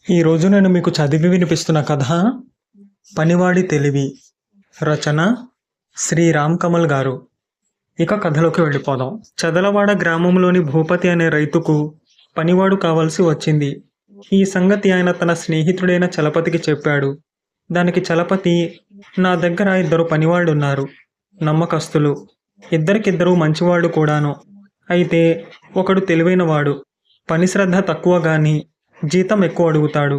ఈరోజు నేను మీకు చదివి వినిపిస్తున్న కథ పనివాడి తెలివి. రచన శ్రీ రామ్ కమల్ గారు. ఇక కథలోకి వెళ్ళిపోదాం. చదలవాడ గ్రామంలోని భూపతి అనే రైతుకు పనివాడు కావాల్సి వచ్చింది. ఈ సంగతి ఆయన తన స్నేహితుడైన చలపతికి చెప్పాడు. దానికి చలపతి, నా దగ్గర 2 పనివాళ్ళున్నారు, నమ్మకస్తులు, ఇద్దరికిద్దరు మంచివాళ్ళు కూడాను. అయితే ఒకడు తెలివైనవాడు, పని శ్రద్ధ తక్కువ గాని జీతం ఎక్కువ అడుగుతాడు.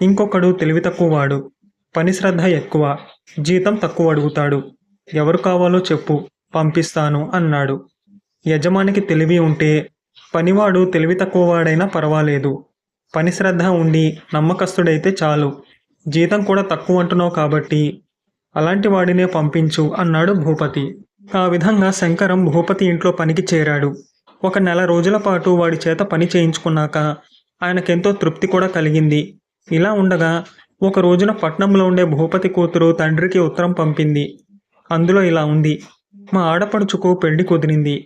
ఇంకొకడు తెలివి తక్కువవాడు, పని శ్రద్ధ ఎక్కువ, జీతం తక్కువ అడుగుతాడు. ఎవరు కావాలో చెప్పు, పంపిస్తాను అన్నాడు. యజమానికి తెలివి ఉంటే పనివాడు తెలివి తక్కువవాడైనా పర్వాలేదు, పని శ్రద్ధ ఉండి నమ్మకస్తుడైతే చాలు. జీతం కూడా తక్కువ అంటున్నావు కాబట్టి అలాంటి వాడినే పంపించు అన్నాడు భూపతి. ఆ విధంగా శంకరం భూపతి ఇంట్లో పనికి చేరాడు. 1 నెల రోజుల పాటు వాడి చేత పని చేయించుకున్నాక ఆయనకెంతో తృప్తి కూడా కలిగింది. ఇలా ఉండగా ఒక రోజున పట్నంలో ఉండే భూపతి కూతురు తండ్రికి ఉత్తరం పంపింది. అందులో ఇలా ఉంది: మా ఆడపడుచుకు పెళ్లి కుదిరింది.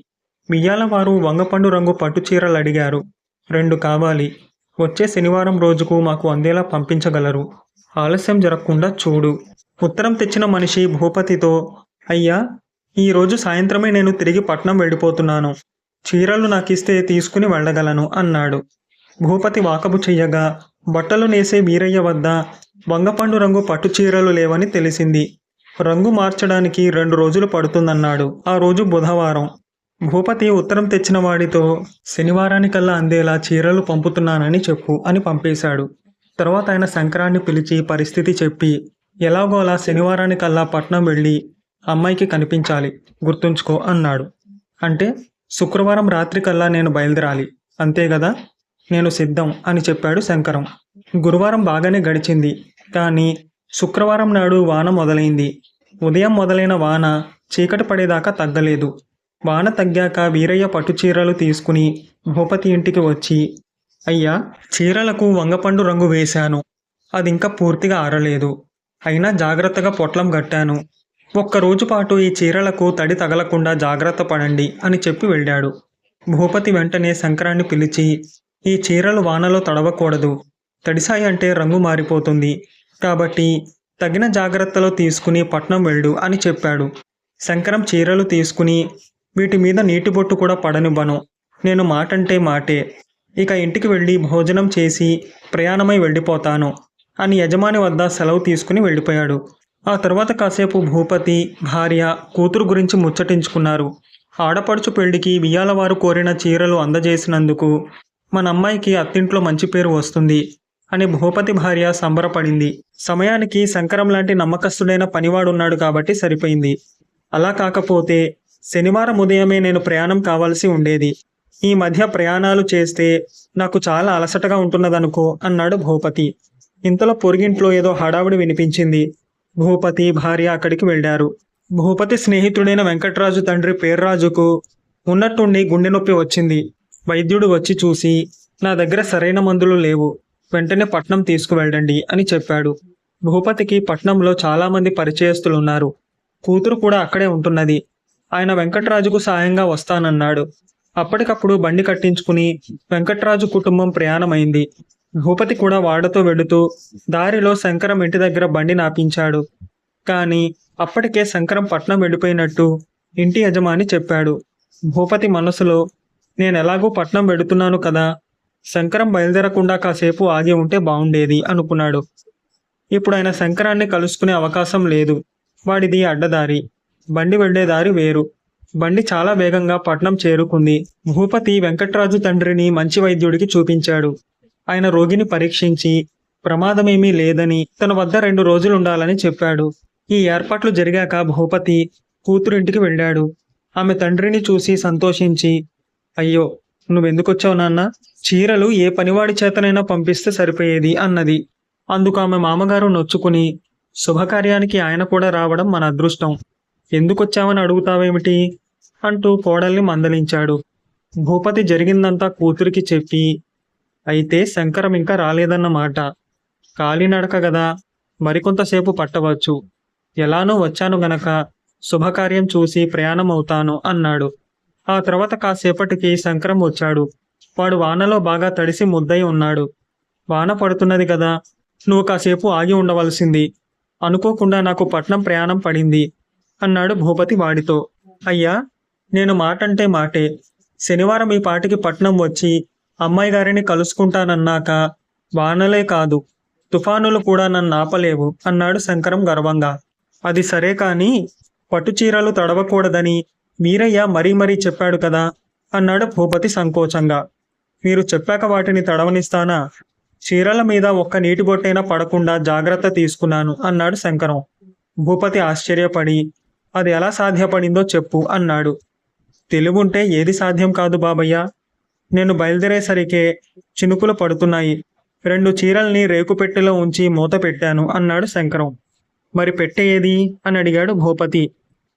మియ్యాల వారు వంగపండు రంగు పట్టు చీరలు అడిగారు, 2 కావాలి. వచ్చే శనివారం రోజుకు మాకు అందేలా పంపించగలరు. ఆలస్యం జరగకుండా చూడు. ఉత్తరం తెచ్చిన మనిషి భూపతితో, అయ్యా, ఈరోజు సాయంత్రమే నేను తిరిగి పట్నం వెళ్ళిపోతున్నాను. చీరలు నాకిస్తే తీసుకుని వెళ్ళగలను అన్నాడు. భూపతి వాకబు చెయ్యగా బట్టలు నేసే వీరయ్య వద్ద వంగపండు రంగు పట్టు చీరలు లేవని తెలిసింది. రంగు మార్చడానికి 2 రోజులు పడుతుందన్నాడు. ఆ రోజు బుధవారం. భూపతి ఉత్తరం తెచ్చిన వాడితో, శనివారానికల్లా అందేలా చీరలు పంపుతున్నానని చెప్పు అని పంపేశాడు. తర్వాత ఆయన శంకరాన్ని పిలిచి పరిస్థితి చెప్పి, ఎలాగోలా శనివారానికల్లా పట్నం వెళ్ళి అమ్మాయికి కనిపించాలి, గుర్తుంచుకో అన్నాడు. అంటే శుక్రవారం రాత్రికల్లా నేను బయలుదేరాలి, అంతే కదా? నేను సిద్ధం అని చెప్పాడు శంకరం. గురువారం బాగానే గడిచింది, కానీ శుక్రవారం నాడు వాన మొదలైంది. ఉదయం మొదలైన వాన చీకటి పడేదాకా తగ్గలేదు. వాన తగ్గాక వీరయ్య పట్టు చీరలు తీసుకుని భూపతి ఇంటికి వచ్చి, అయ్యా, చీరలకు వంగపండు రంగు వేశాను, అది ఇంకా పూర్తిగా ఆరలేదు. అయినా జాగ్రత్తగా పొట్లం కట్టాను. 1 రోజు పాటు ఈ చీరలకు తడి తగలకుండా జాగ్రత్త పడండి అని చెప్పి వెళ్ళాడు. భూపతి వెంటనే శంకరాన్ని పిలిచి, ఈ చీరలు వానలో తడవకూడదు, తడిసాయి అంటే రంగు మారిపోతుంది, కాబట్టి తగిన జాగ్రత్తలో తీసుకుని పట్నం వెళ్ళు అని చెప్పాడు. శంకరం చీరలు తీసుకుని, వీటి మీద నీటి బొట్టు కూడా పడనివ్వను, నేను మాటంటే మాటే, ఇక ఇంటికి వెళ్ళి భోజనం చేసి ప్రయాణమై వెళ్ళిపోతాను అని యజమాని వద్ద సెలవు తీసుకుని వెళ్ళిపోయాడు. ఆ తర్వాత కాసేపు భూపతి, భార్య, కూతురు గురించి ముచ్చటించుకున్నారు. ఆడపడుచు పెళ్లికి వియ్యాలవారు కోరిన చీరలు అందజేసినందుకు మన అమ్మాయికి అత్తింట్లో మంచి పేరు వస్తుంది అని భూపతి భార్య సంబరపడింది. సమయానికి శంకరం లాంటి నమ్మకస్తుడైన పనివాడున్నాడు కాబట్టి సరిపోయింది. అలా కాకపోతే శనివారం ఉదయమే నేను ప్రయాణం కావాల్సి ఉండేది. ఈ మధ్య ప్రయాణాలు చేస్తే నాకు చాలా అలసటగా ఉంటున్నదనుకో అన్నాడు భూపతి. ఇంతలో పొరుగింట్లో ఏదో హడావుడి వినిపించింది. భూపతి భార్య అక్కడికి వెళ్ళారు. భూపతి స్నేహితుడైన వెంకట్రాజు తండ్రి పేర్రాజుకు ఉన్నట్టుండి గుండె నొప్పి వచ్చింది. వైద్యుడు వచ్చి చూసి, నా దగ్గర సరైన మందులు లేవు, వెంటనే పట్నం తీసుకువెళ్ళండి అని చెప్పాడు. భూపతికి పట్నంలో చాలామంది పరిచయస్తులున్నారు. కూతురు కూడా అక్కడే ఉంటున్నది. ఆయన వెంకట్రాజుకు సాయంగా వస్తానన్నాడు. అప్పటికప్పుడు బండి కట్టించుకుని వెంకట్రాజు కుటుంబం ప్రయాణమైంది. భూపతి కూడా వాడతో వెడుతూ దారిలో శంకరం ఇంటి దగ్గర బండి నాపించాడు. కానీ అప్పటికే శంకరం పట్నం వెళ్ళిపోయినట్టు ఇంటి యజమాని చెప్పాడు. భూపతి మనసులో, నేనెలాగూ పట్నం వెడుతున్నాను కదా, శంకరం బయలుదేరకుండా కాసేపు ఆగి ఉంటే బాగుండేది అనుకున్నాడు. ఇప్పుడు ఆయన శంకరాన్ని కలుసుకునే అవకాశం లేదు. వాడిది అడ్డదారి, బండి వెళ్లే దారి వేరు. బండి చాలా వేగంగా పట్నం చేరుకుంది. భూపతి వెంకట్రాజు తండ్రిని మంచి వైద్యుడికి చూపించాడు. ఆయన రోగిని పరీక్షించి ప్రమాదమేమీ లేదని, తన వద్ద 2 రోజులు ఉండాలని చెప్పాడు. ఈ ఏర్పాట్లు జరిగాక భూపతి కూతురింటికి వెళ్ళాడు. ఆమె తండ్రిని చూసి సంతోషించి, అయ్యో, నువ్వెందుకొచ్చావు నాన్న? చీరలు ఏ పనివాడి చేతనైనా పంపిస్తే సరిపోయేది అన్నది. అందుకు ఆమె మామగారు నొచ్చుకుని, శుభకార్యానికి ఆయన కూడా రావడం మన అదృష్టం, ఎందుకొచ్చావని అడుగుతావేమిటి అంటూ కోడల్ని మందలించాడు. భూపతి జరిగిందంతా కూతురికి చెప్పి, అయితే శంకరం ఇంకా రాలేదన్నమాట. కాలినడక గదా, మరికొంతసేపు పట్టవచ్చు. ఎలానో వచ్చాను గనక శుభకార్యం చూసి ప్రయాణం అవుతాను అన్నాడు. ఆ తర్వాత కాసేపటికి శంకరం వచ్చాడు. వాడు వానలో బాగా తడిసి ముద్దై ఉన్నాడు. వాన పడుతున్నది కదా, నువ్వు కాసేపు ఆగి ఉండవలసింది. అనుకోకుండా నాకు పట్నం ప్రయాణం పడింది అన్నాడు భూపతి వాడితో. అయ్యా, నేను మాటంటే మాటే. శనివారం ఈ పాటికి పట్నం వచ్చి అమ్మాయి గారిని కలుసుకుంటానన్నాక వానలే కాదు, తుఫానులు కూడా నన్ను ఆపలేవు అన్నాడు శంకరం గర్వంగా. అది సరే కాని పట్టుచీరలు తడవకూడదని వీరయ్య మరీ మరీ చెప్పాడు కదా అన్నాడు భూపతి సంకోచంగా. మీరు చెప్పాక వాటిని తడవనిస్తానా? చీరల మీద ఒక్క నీటి బొట్టైనా పడకుండా జాగ్రత్త తీసుకున్నాను అన్నాడు శంకరం. భూపతి ఆశ్చర్యపడి, అది ఎలా సాధ్యపడిందో చెప్పు అన్నాడు. తెలివుంటే ఏది సాధ్యం కాదు బాబయ్య. నేను బయలుదేరేసరికే చినుకులు పడుతున్నాయి. 2 చీరల్ని రేకుపెట్టెలో ఉంచి మూత పెట్టాను అన్నాడు శంకరం. మరి పెట్టె ఏది అని అడిగాడు భూపతి.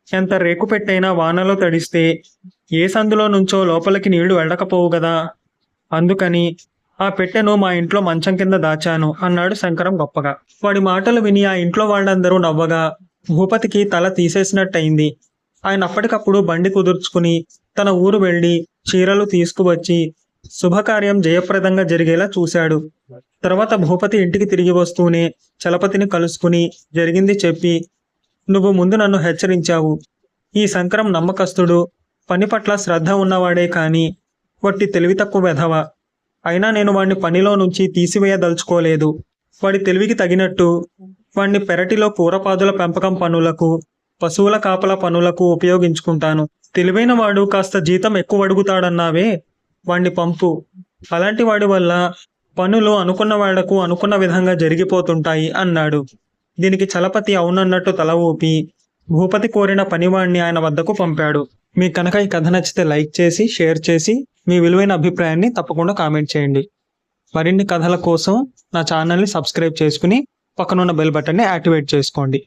ఎంత రేకుపెట్టైనా వానలో తడిస్తే ఏ సందులో నుంచో లోపలికి నీళ్లు వెళ్ళకపోవు గదా, అందుకని ఆ పెట్టెను మా ఇంట్లో మంచం కింద దాచాను అన్నాడు శంకరం గొప్పగా. వాడి మాటలు విని ఆ ఇంట్లో వాళ్ళందరూ నవ్వగా భూపతికి తల తీసేసినట్టయింది. ఆయన అప్పటికప్పుడు బండి కుదుర్చుకుని తన ఊరు వెళ్ళి చీరలు తీసుకువచ్చి శుభకార్యం జయప్రదంగా జరిగేలా చూశాడు. తర్వాత భూపతి ఇంటికి తిరిగి వస్తూనే చలపతిని కలుసుకుని జరిగింది చెప్పి, నువ్వు ముందు నన్ను హెచ్చరించావు. ఈ శంకరం నమ్మకస్తుడు, పని పట్ల శ్రద్ధ ఉన్నవాడే కాని వట్టి తెలివి తక్కువ వెధవ. అయినా నేను వాణ్ణి పనిలో నుంచి తీసివేయదలుచుకోలేదు. వాడి తెలివికి తగినట్టు వాణ్ణి పెరటిలో కూరపాదుల పెంపకం పనులకు, పశువుల కాపల పనులకు ఉపయోగించుకుంటాను. తెలివైన వాడు కాస్త జీతం ఎక్కువ అడుగుతాడన్నావే, వాణ్ణి పంపు. అలాంటి వాడి వల్ల పనులు అనుకున్న వాళ్లకు అనుకున్న విధంగా జరిగిపోతుంటాయి అన్నాడు. దీనికి చలపతి అవునన్నట్టు తల ఊపి భూపతి కోరిన పనివాణ్ణి ఆయన వద్దకు పంపాడు. మీకు కనుక ఈ కథ నచ్చితే లైక్ చేసి, షేర్ చేసి, మీ విలువైన అభిప్రాయాన్ని తప్పకుండా కామెంట్ చేయండి. మరిన్ని కథల కోసం నా ఛానల్ని సబ్స్క్రైబ్ చేసుకుని పక్కనున్న బెల్ బటన్ని యాక్టివేట్ చేసుకోండి.